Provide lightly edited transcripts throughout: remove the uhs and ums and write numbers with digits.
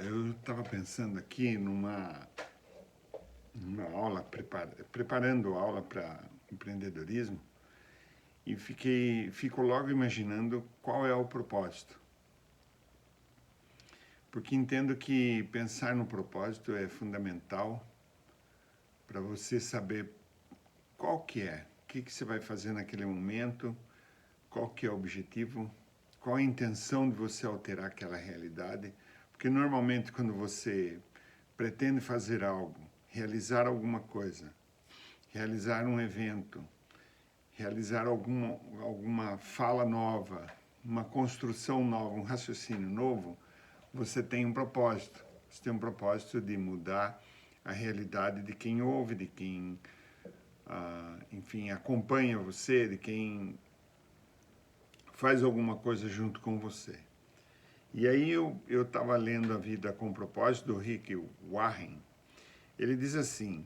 Eu estava pensando aqui numa aula, preparando aula para empreendedorismo, e fico logo imaginando qual é o propósito. Porque entendo que pensar no propósito é fundamental para você saber qual que é, o que você vai fazer naquele momento, qual que é o objetivo, qual a intenção de você alterar aquela realidade. Porque normalmente quando você pretende fazer algo, realizar alguma coisa, realizar um evento, realizar alguma fala nova, uma construção nova, um raciocínio novo, você tem um propósito. Você tem um propósito de mudar a realidade de quem ouve, de quem, enfim, acompanha você, de quem faz alguma coisa junto com você. E aí eu estava lendo A Vida com Propósito, do Rick Warren. Ele diz assim: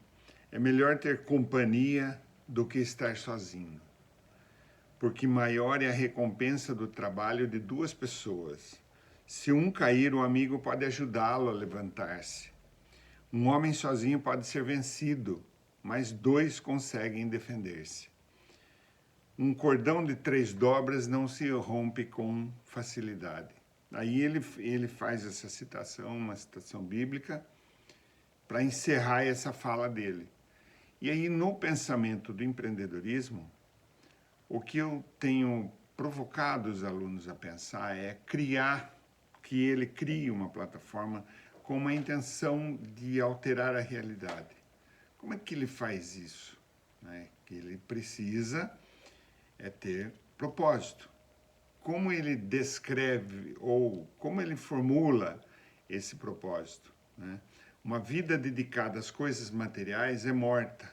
é melhor ter companhia do que estar sozinho, porque maior é a recompensa do trabalho de duas pessoas. Se um cair, o amigo pode ajudá-lo a levantar-se. Um homem sozinho pode ser vencido, mas dois conseguem defender-se. Um cordão de 3 dobras não se rompe com facilidade. Aí ele faz essa citação, uma citação bíblica, para encerrar essa fala dele. E aí, no pensamento do empreendedorismo, o que eu tenho provocado os alunos a pensar é que ele crie uma plataforma com uma intenção de alterar a realidade. Como é que ele faz isso? Que ele precisa ter propósito. Como ele descreve ou como ele formula esse propósito? Uma vida dedicada às coisas materiais é morta.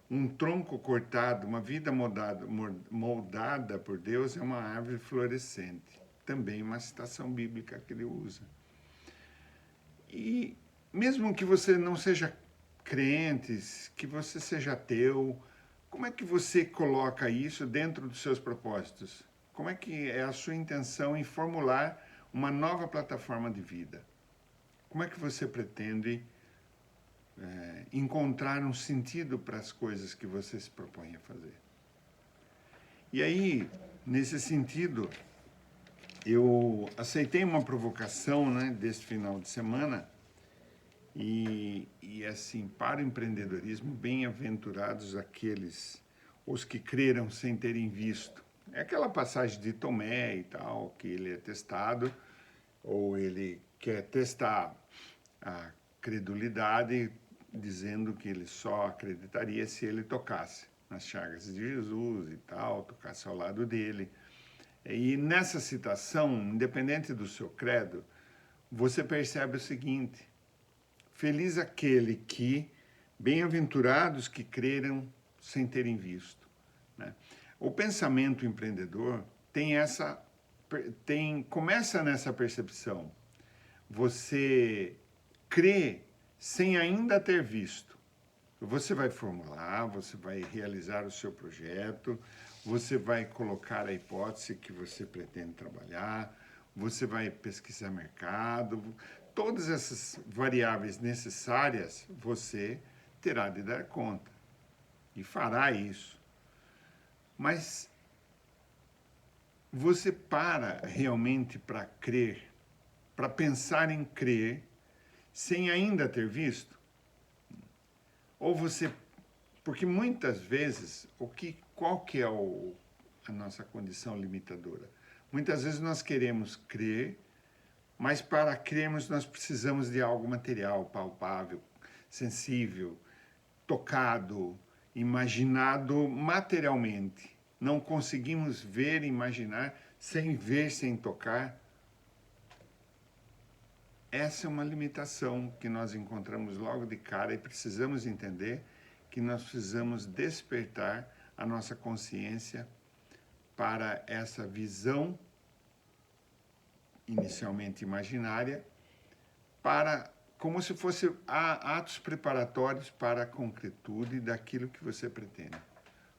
Um tronco cortado, uma vida moldada por Deus é uma árvore florescente. Também uma citação bíblica que ele usa. E mesmo que você não seja crente, que você seja ateu, como é que você coloca isso dentro dos seus propósitos? Como é que é a sua intenção em formular uma nova plataforma de vida? Como é que você pretende encontrar um sentido para as coisas que você se propõe a fazer? E aí, nesse sentido, eu aceitei uma provocação, desse final de semana e assim, para o empreendedorismo, bem-aventurados aqueles, os que creram sem terem visto. É aquela passagem de Tomé e tal, que ele é testado, ou ele quer testar a credulidade, dizendo que ele só acreditaria se ele tocasse nas chagas de Jesus e tal, tocasse ao lado dele. E nessa citação, independente do seu credo, você percebe o seguinte: feliz aquele que, bem-aventurados que creram sem terem visto. O pensamento empreendedor começa nessa percepção. Você crê sem ainda ter visto. Você vai formular, você vai realizar o seu projeto, você vai colocar a hipótese que você pretende trabalhar, você vai pesquisar mercado, todas essas variáveis necessárias você terá de dar conta e fará isso. Mas você para realmente para crer, para pensar em crer, sem ainda ter visto? Ou você... Porque muitas vezes, qual que é a nossa condição limitadora? Muitas vezes nós queremos crer, mas para crermos nós precisamos de algo material, palpável, sensível, tocado, imaginado materialmente. Não conseguimos ver e imaginar sem ver, sem tocar. Essa é uma limitação que nós encontramos logo de cara e precisamos entender que nós precisamos despertar a nossa consciência para essa visão inicialmente imaginária, para como se fosse atos preparatórios para a concretude daquilo que você pretende,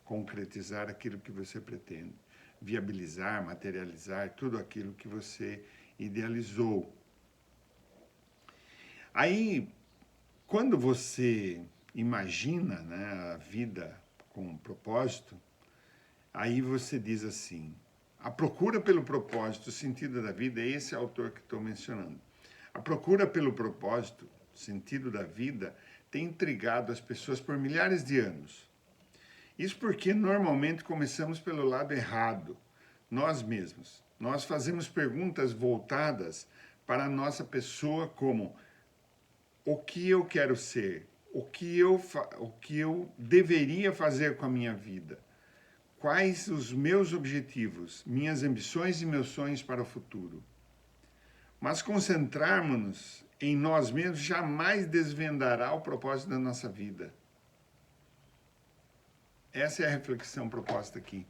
concretizar aquilo que você pretende, viabilizar, materializar tudo aquilo que você idealizou. Aí, quando você imagina, né, a vida com um propósito, aí você diz assim, a procura pelo propósito, o sentido da vida, é esse autor que estou mencionando. A procura pelo propósito, sentido da vida, tem intrigado as pessoas por milhares de anos. Isso porque normalmente começamos pelo lado errado, nós mesmos. Nós fazemos perguntas voltadas para a nossa pessoa como o que eu quero ser, o que eu deveria fazer com a minha vida, quais os meus objetivos, minhas ambições e meus sonhos para o futuro. Mas concentrarmos-nos em nós mesmos jamais desvendará o propósito da nossa vida. Essa é a reflexão proposta aqui.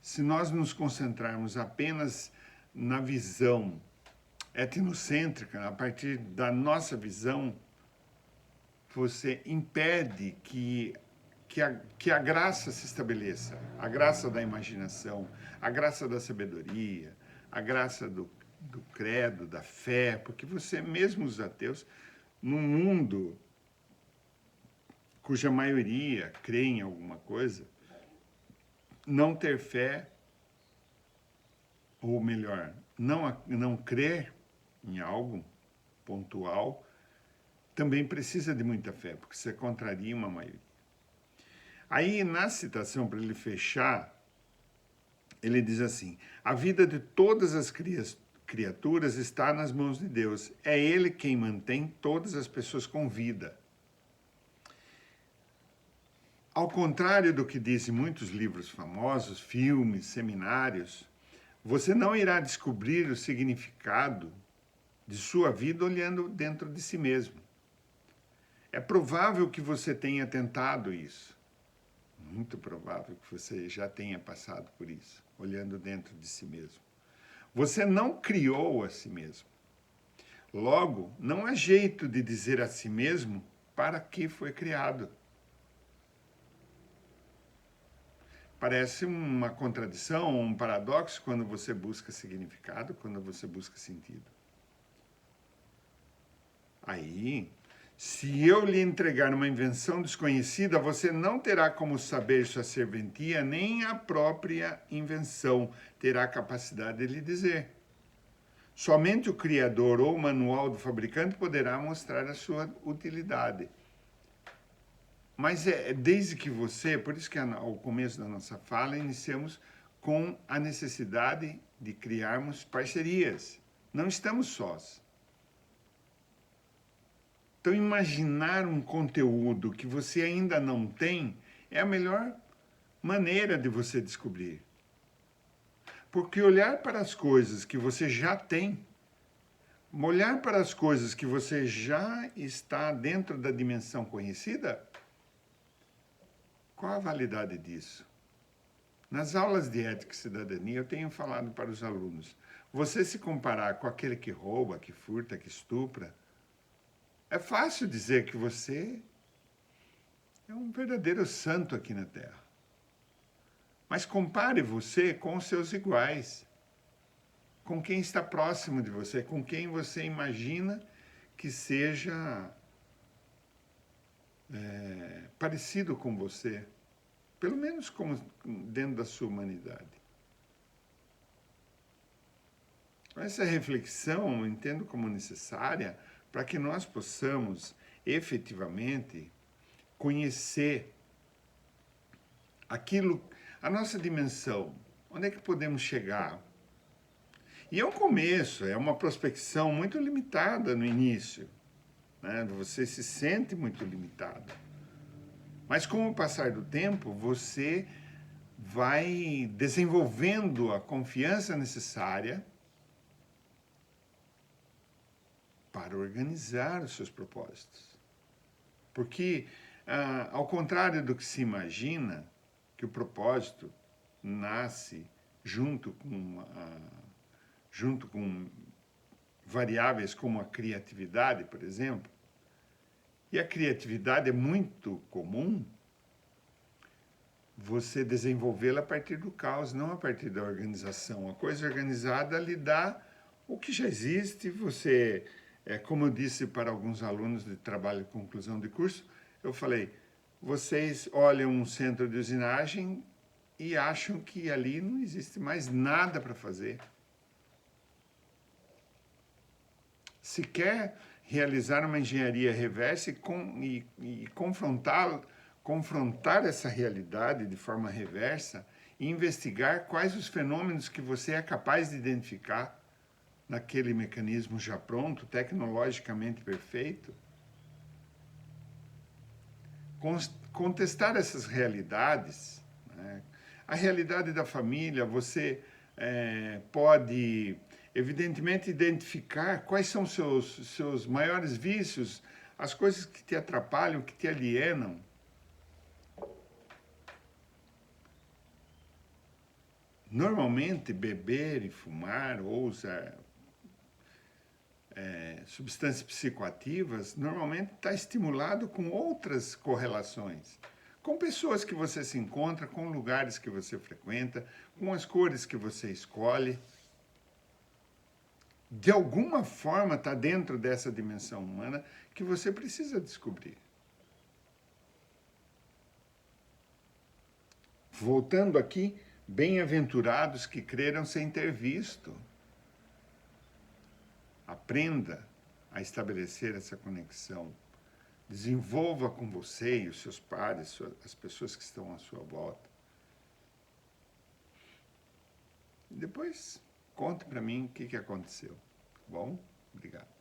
Se nós nos concentrarmos apenas na visão etnocêntrica, a partir da nossa visão, você impede que a graça se estabeleça, a graça da imaginação, a graça da sabedoria, a graça do credo, da fé, porque você, mesmo os ateus, num mundo cuja maioria crê em alguma coisa, não ter fé, ou melhor, não crer em algo pontual, também precisa de muita fé, porque você contraria uma maioria. Aí, na citação, para ele fechar, ele diz assim, a vida de todas as criaturas está nas mãos de Deus. É Ele quem mantém todas as pessoas com vida. Ao contrário do que dizem muitos livros famosos, filmes, seminários, você não irá descobrir o significado de sua vida olhando dentro de si mesmo. É provável que você tenha tentado isso. Muito provável que você já tenha passado por isso, olhando dentro de si mesmo. Você não criou a si mesmo. Logo, não há jeito de dizer a si mesmo para que foi criado. Parece uma contradição, um paradoxo quando você busca significado, quando você busca sentido. Aí, se eu lhe entregar uma invenção desconhecida, você não terá como saber sua serventia, nem a própria invenção terá capacidade de lhe dizer. Somente o criador ou o manual do fabricante poderá mostrar a sua utilidade. Mas desde que você, por isso que ao começo da nossa fala, iniciamos com a necessidade de criarmos parcerias. Não estamos sós. Então, imaginar um conteúdo que você ainda não tem é a melhor maneira de você descobrir. Porque olhar para as coisas que você já tem, olhar para as coisas que você já está dentro da dimensão conhecida, qual a validade disso? Nas aulas de ética e cidadania, eu tenho falado para os alunos, você se comparar com aquele que rouba, que furta, que estupra, é fácil dizer que você é um verdadeiro santo aqui na Terra. Mas compare você com os seus iguais, com quem está próximo de você, com quem você imagina que seja parecido com você, pelo menos como dentro da sua humanidade. Essa reflexão eu entendo como necessária para que nós possamos efetivamente conhecer aquilo, a nossa dimensão, onde é que podemos chegar. E é um começo, é uma prospecção muito limitada no início, né? Você se sente muito limitado. Mas com o passar do tempo, você vai desenvolvendo a confiança necessária para organizar os seus propósitos. Porque, ao contrário do que se imagina, que o propósito nasce junto com variáveis como a criatividade, por exemplo, e a criatividade é muito comum você desenvolvê-la a partir do caos, não a partir da organização. A coisa organizada lhe dá o que já existe, você Como eu disse para alguns alunos de trabalho de conclusão de curso, eu falei, vocês olham um centro de usinagem e acham que ali não existe mais nada para fazer. Se quer realizar uma engenharia reversa e confrontar essa realidade de forma reversa e investigar quais os fenômenos que você é capaz de identificar naquele mecanismo já pronto, tecnologicamente perfeito, contestar essas realidades, né? A realidade da família, você pode, evidentemente, identificar quais são seus maiores vícios, as coisas que te atrapalham, que te alienam. Normalmente, beber e fumar ou usar substâncias psicoativas, normalmente está estimulado com outras correlações. Com pessoas que você se encontra, com lugares que você frequenta, com as cores que você escolhe. De alguma forma está dentro dessa dimensão humana que você precisa descobrir. Voltando aqui, bem-aventurados que creram sem ter visto. Aprenda a estabelecer essa conexão. Desenvolva com você e os seus pares, as pessoas que estão à sua volta. Depois, conte para mim o que aconteceu. Bom? Obrigado.